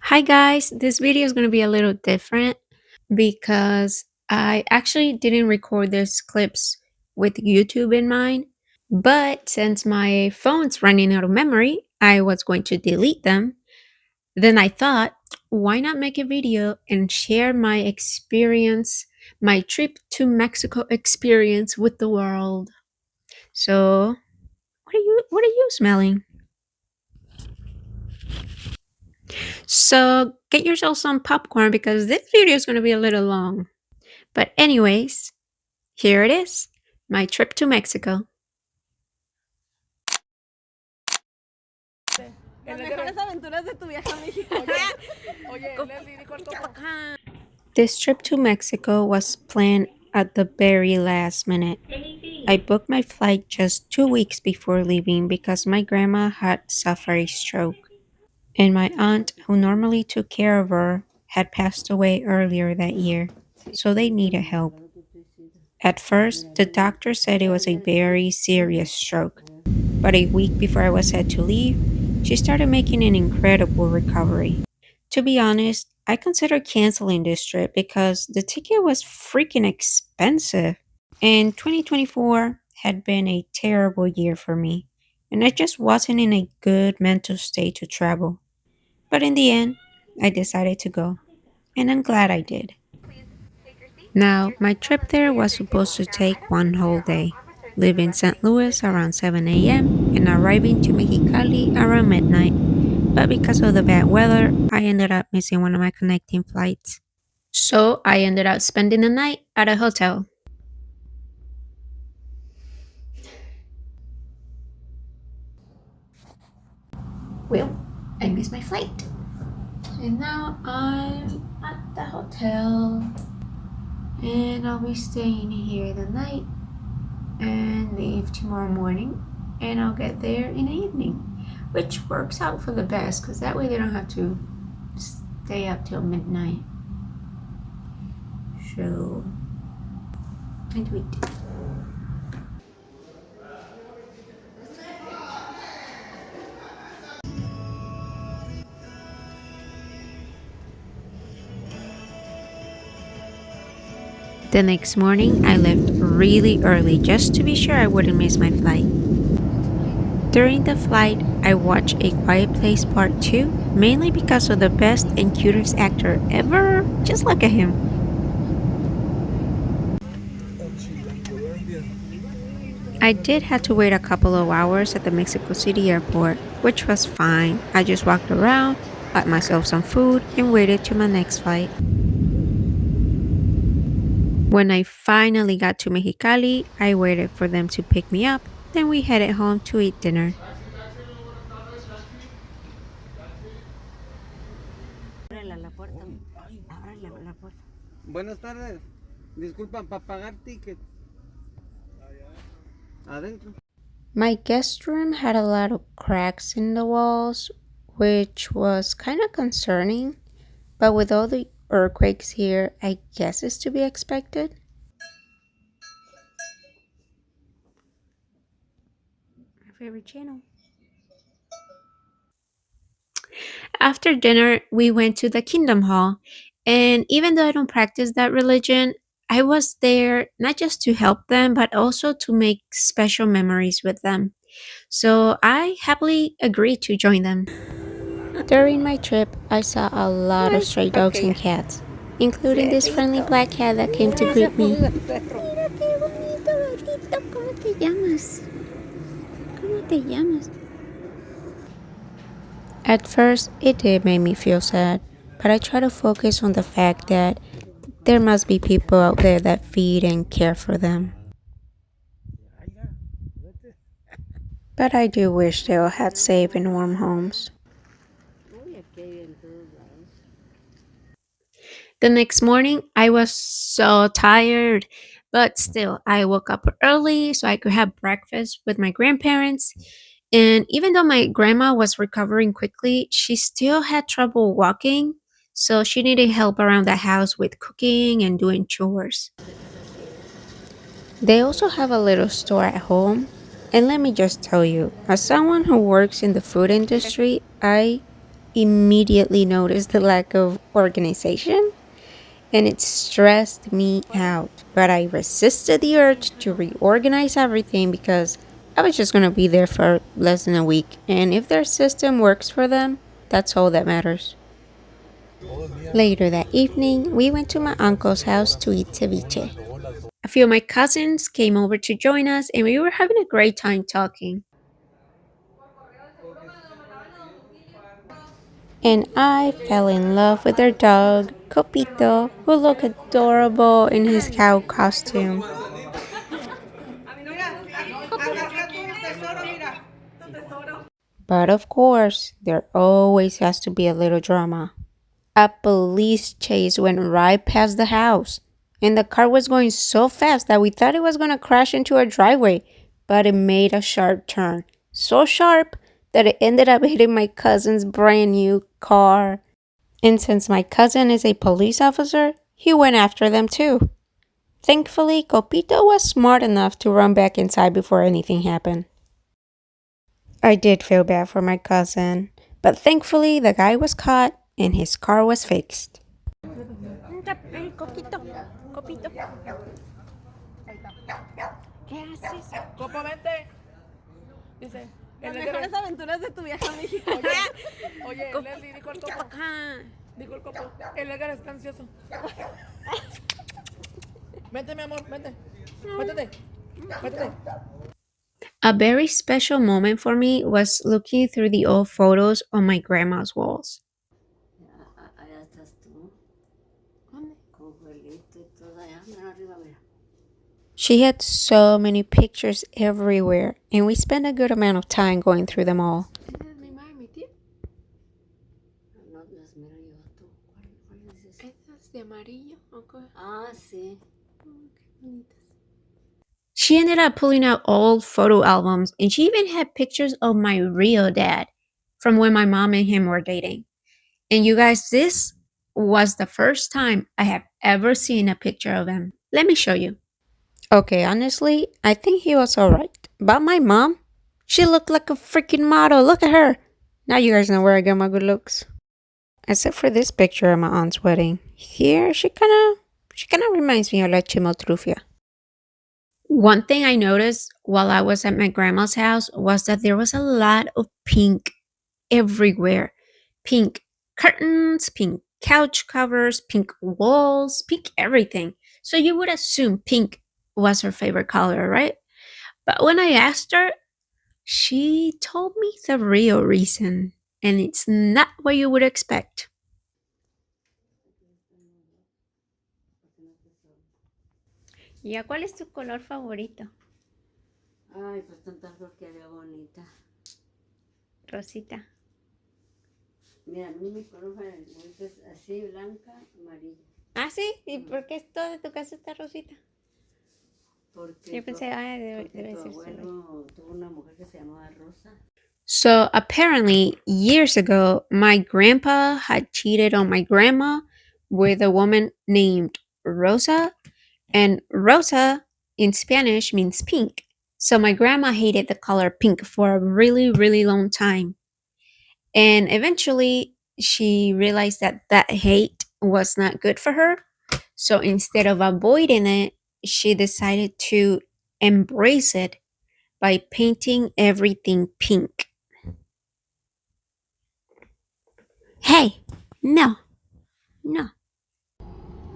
Hi guys, this video is going to be a little different because I actually didn't record these clips with YouTube in mind, but since my phone's running out of memory, I was going to delete them. Then I thought, why not make a video and share my experience, my trip to Mexico experience with the world. So, what are you smelling? So, get yourself some popcorn because this video is going to be a little long. But, anyways, here it is, my trip to Mexico. This trip to Mexico was planned at the very last minute. I booked my flight just 2 weeks before leaving because my grandma had suffered a stroke, and my aunt, who normally took care of her, had passed away earlier that year, so they needed help. At first, the doctor said it was a very serious stroke, but a week before I was set to leave, she started making an incredible recovery. To be honest, I considered canceling this trip because the ticket was freaking expensive. And 2024 had been a terrible year for me, and I just wasn't in a good mental state to travel. But in the end, I decided to go, and I'm glad I did. Now, my trip there was supposed to take one whole day, leaving St. Louis around 7 a.m. and arriving to Mexicali around midnight. But because of the bad weather, I ended up missing one of my connecting flights. So I ended up spending the night at a hotel. Well, I missed my flight. And now I'm at the hotel and I'll be staying here the night and leave tomorrow morning, and I'll get there in the evening, which works out for the best because that way they don't have to stay up till midnight. So, and wait. The next morning, I left really early just to be sure I wouldn't miss my flight. During the flight, I watched A Quiet Place Part 2, mainly because of the best and cutest actor ever. Just look at him. I did have to wait a couple of hours at the Mexico City airport, which was fine. I just walked around, got myself some food, and waited till my next flight. When I finally got to Mexicali, I waited for them to pick me up, then we headed home to eat dinner. Buenas tardes. Disculpa, para pagar ticket. Adentro. My guest room had a lot of cracks in the walls, which was kind of concerning, but with all the earthquakes here, I guess it's to be expected. My favorite channel. After dinner, we went to the Kingdom Hall, and even though I don't practice that religion, I was there not just to help them, but also to make special memories with them. So I happily agreed to join them. During my trip, I saw a lot of stray dogs and cats, including this friendly black cat that came to greet me. Mira qué bonito gatito, ¿cómo te llamas? ¿Cómo te llamas? At first, it did make me feel sad, but I try to focus on the fact that there must be people out there that feed and care for them. But I do wish they all had safe and warm homes. The next morning, I was so tired, but still, I woke up early so I could have breakfast with my grandparents. And even though my grandma was recovering quickly, she still had trouble walking, so she needed help around the house with cooking and doing chores. They also have a little store at home, and let me just tell you, as someone who works in the food industry, I immediately noticed the lack of organization, and it stressed me out. But I resisted the urge to reorganize everything because I was just gonna be there for less than a week, and if their system works for them, that's all that matters. Later that evening, we went to my uncle's house to eat ceviche. A few of my cousins came over to join us, and we were having a great time talking. And I fell in love with their dog, Copito, who looked adorable in his cow costume. But of course, there always has to be a little drama. A police chase went right past the house, and the car was going so fast that we thought it was going to crash into our driveway, but it made a sharp turn. So sharp that it ended up hitting my cousin's brand new car. And since my cousin is a police officer, he went after them too. Thankfully, Copito was smart enough to run back inside before anything happened. I did feel bad for my cousin, but thankfully the guy was caught and his car was fixed. Copito, Copito. ¿Qué haces? Copo, vente. Dice. Las mejores aventuras de tu viaje a México. Oye, Leslie, dijo el copo. Dijo el copo. El Edgar está ansioso. Vente, mi amor, vente. Métete. Métete. A very special moment for me was looking through the old photos on my grandma's walls. Allá estás tú. ¿Dónde? Con Joelito y todo allá. Mira arriba, mira. She had so many pictures everywhere, and we spent a good amount of time going through them all. ¿Esa es mi mamá y mi tía? No las miro yo. ¿Tú? ¿Cuál es esa? Esas de amarillo. Okay. Ah, sí. Qué bonitas. She ended up pulling out old photo albums, and she even had pictures of my real dad from when my mom and him were dating. And you guys, this was the first time I have ever seen a picture of him. Let me show you. Okay, honestly, I think he was alright. But my mom, she looked like a freaking model. Look at her. Now you guys know where I get my good looks. Except for this picture at my aunt's wedding. Here, she kinda reminds me of La Chimotrufia. One thing I noticed while I was at my grandma's house was that there was a lot of pink everywhere. Pink curtains, pink couch covers, pink walls, pink everything. So you would assume pink was her favorite color, right? But when I asked her, she told me the real reason, and it's not what you would expect. ¿Ya cuál es tu color favorito? Ay, pues tanta porquería bonita. Rosita. Mira, a mí mi color favorito es así, blanca, amarilla. Ah, sí. ¿Y por qué todo de tu casa está rosita? Porque Yo pensé, debe tu ser abuelo tuvo una mujer que se llamaba Rosa. So apparently, years ago, my grandpa had cheated on my grandma with a woman named Rosa, and Rosa in Spanish means pink. So my grandma hated the color pink for a really, really long time. And eventually, she realized that that hate was not good for her. So instead of avoiding it, she decided to embrace it by painting everything pink. Hey, no, no.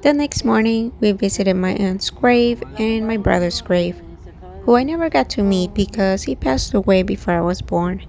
The next morning, we visited my aunt's grave and my brother's grave, who I never got to meet because he passed away before I was born.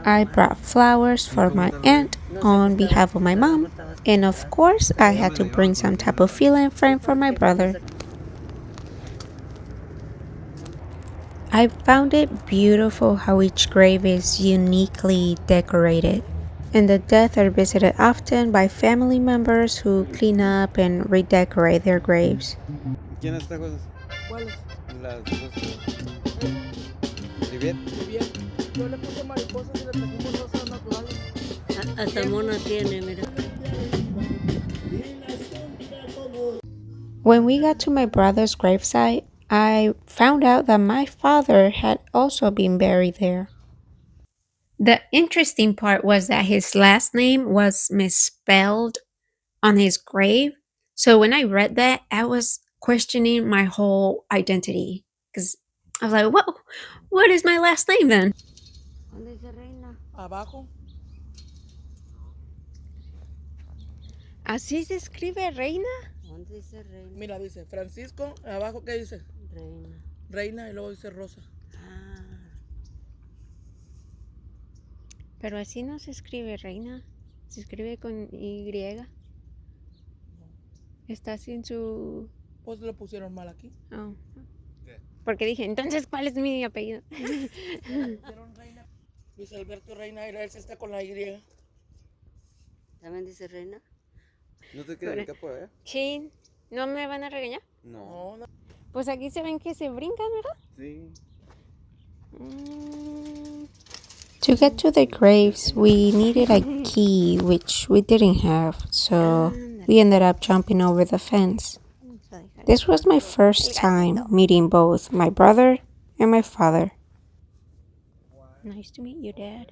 I brought flowers for my aunt on behalf of my mom, and of course, I had to bring some type of feeling frame for my brother. I found it beautiful how each grave is uniquely decorated. And the death are visited often by family members who clean up and redecorate their graves. ¿Quién las trajo esas? ¿Cuáles? Las dos. ¿Rivier? Bien. Yo le puse mariposas y le trajimos rosas naturales. Hasta mona tiene, mira. When we got to my brother's gravesite, I found out that my father had also been buried there. The interesting part was that his last name was misspelled on his grave. So when I read that, I was questioning my whole identity because I was like, "Whoa, what is my last name then?" ¿Dónde dice reina? Abajo. ¿Así se escribe reina? ¿Dónde dice reina? Mira, dice Francisco. Abajo, ¿qué dice? Reina. Reina y luego dice Rosa. Ah. Pero así no se escribe reina, se escribe con Y. Está sin su... Pues lo pusieron mal aquí. Oh. Porque dije, entonces, ¿cuál es mi apellido? Pusieron Reina. Luis Alberto Reina, era él, está con la Y. ¿También dice reina? ¿No te queda el capo, eh? Sí, ¿no me van a regañar? No. No, no. Pues aquí se ven que se brincan, ¿verdad? Sí. To get to the graves, we needed a key, which we didn't have, so we ended up jumping over the fence. This was my first time meeting both my brother and my father. Nice to meet you, Dad.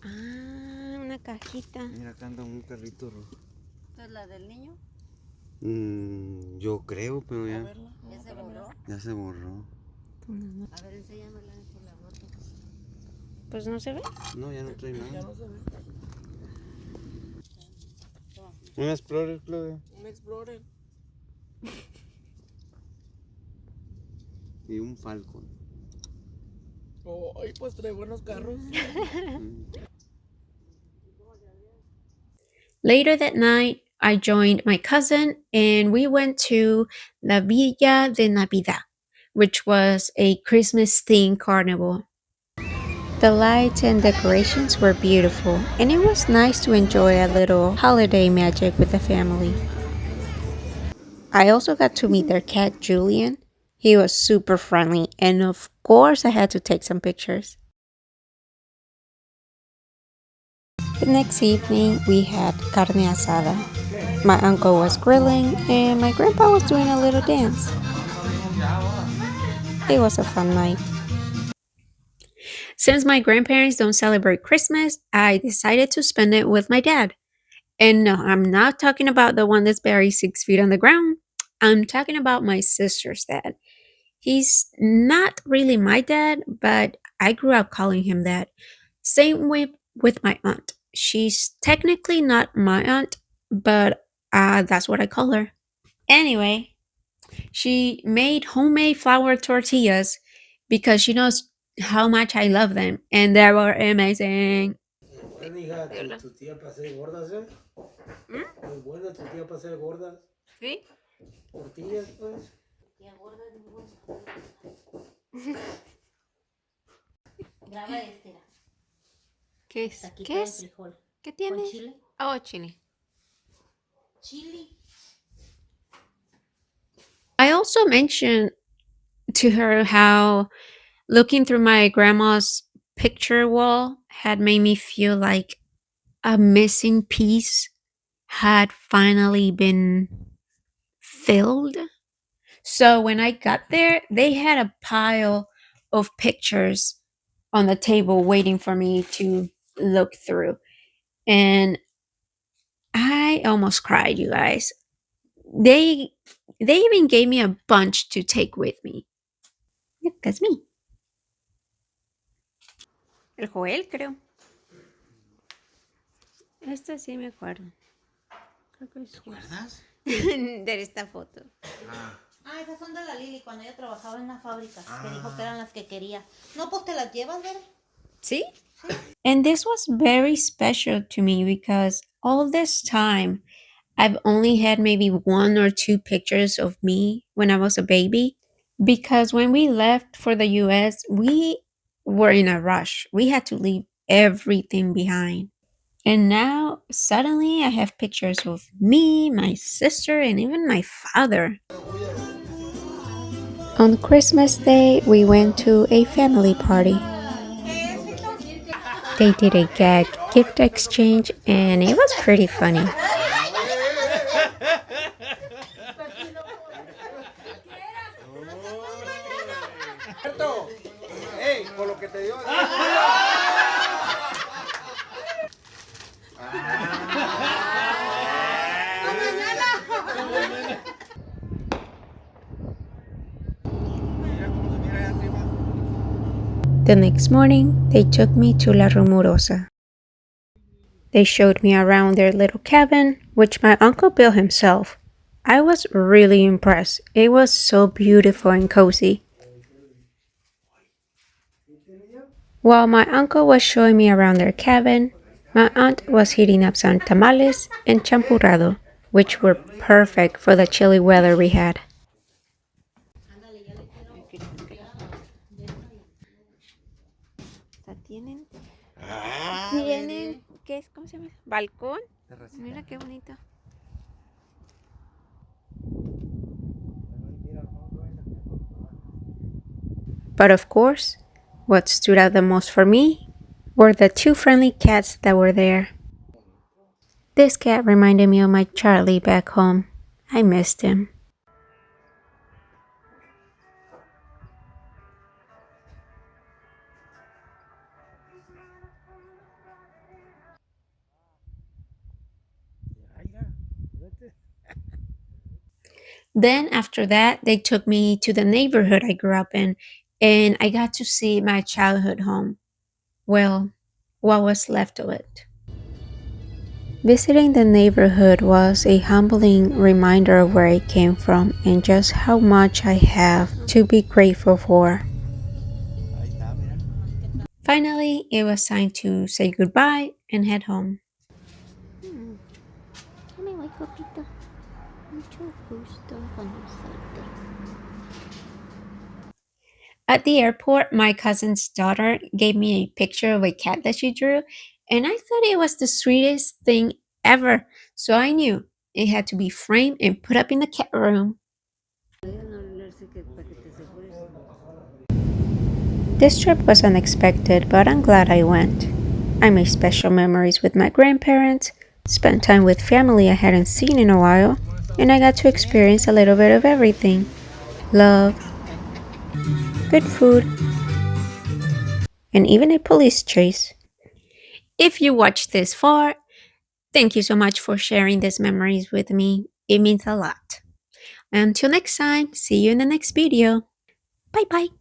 Ah, una cajita. Mira, acá anda un carrito rojo. ¿Esta es la del niño? Yo creo, pero A ya, verla. ¿Ya se borró? ya se borró. A ver, enséñamela por la foto. Pues no se ve. No, ya no trae Ya nada. no se ve. Un Explorer, Claudia. Un Explorer. Y un Falcon. Oh, ay, pues trae buenos carros. Later that night, I joined my cousin and we went to La Villa de Navidad, which was a Christmas themed carnival. The lights and decorations were beautiful, and it was nice to enjoy a little holiday magic with the family. I also got to meet their cat, Julian. He was super friendly, and of course, I had to take some pictures. The next evening, we had carne asada. My uncle was grilling, and my grandpa was doing a little dance. It was a fun night. Since my grandparents don't celebrate Christmas, I decided to spend it with my dad. And no, I'm not talking about the one that's buried 6 feet on the ground. I'm talking about my sister's dad. He's not really my dad, but I grew up calling him that. Same with my aunt. She's technically not my aunt, but that's what I call her. Anyway, she made homemade flour tortillas because she knows how much I love them, and they were amazing. Buena hija, tu tía para hacer gordas, ¿eh? Muy buena tu tía para hacer gordas. ¿Sí? Tortillas, pues. Tía gorda de gorda. Graba este. ¿Qué es? Taquito ¿Qué de es? frijol. ¿Qué ¿Con tiene? chile? Oh, chile. Chile. I also mentioned to her how looking through my grandma's picture wall had made me feel like a missing piece had finally been filled. So when I got there, they had a pile of pictures on the table waiting for me to look through. And I almost cried, you guys. They even gave me a bunch to take with me. Yep, that's me. El Joel, creo. Esta sí me acuerdo. Creo que es Joel. ¿Verdad? De esta foto. Ah, esas son de la Lili cuando ella trabajaba en la fábrica. Que dijo que eran las que quería. No, pues te las llevas, ¿ver? See? And this was very special to me because all this time I've only had maybe 1 or 2 pictures of me when I was a baby. Because when we left for the US, we were in a rush. We had to leave everything behind. And now suddenly I have pictures of me, my sister, and even my father. On Christmas Day, we went to a family party. They did a gag gift exchange, and it was pretty funny. Ey, por lo que te dio. The next morning, they took me to La Rumorosa. They showed me around their little cabin, which my uncle built himself. I was really impressed. It was so beautiful and cozy. While my uncle was showing me around their cabin, my aunt was heating up some tamales and champurrado, which were perfect for the chilly weather we had. ¿Tienen? ¿Tienen? ¿Qué es? ¿Cómo se llama? ¿Balcón? Mira qué bonito. But of course, what stood out the most for me were the two friendly cats that were there. This cat reminded me of my Charlie back home. I missed him. Then after that, they took me to the neighborhood I grew up in, and I got to see my childhood home. Well, what was left of it. Visiting the neighborhood was a humbling reminder of where I came from and just how much I have to be grateful for. Finally, it was time to say goodbye and head home. Hola, Copito. Mucho gusto en conocerte. At the airport, my cousin's daughter gave me a picture of a cat that she drew, and I thought it was the sweetest thing ever. So I knew it had to be framed and put up in the cat room. This trip was unexpected, but I'm glad I went. I made special memories with my grandparents, spent time with family I hadn't seen in a while, and I got to experience a little bit of everything: love, good food, and even a police chase. If you watched this far, thank you so much for sharing these memories with me. It means a lot. Until next time, see you in the next video. Bye bye.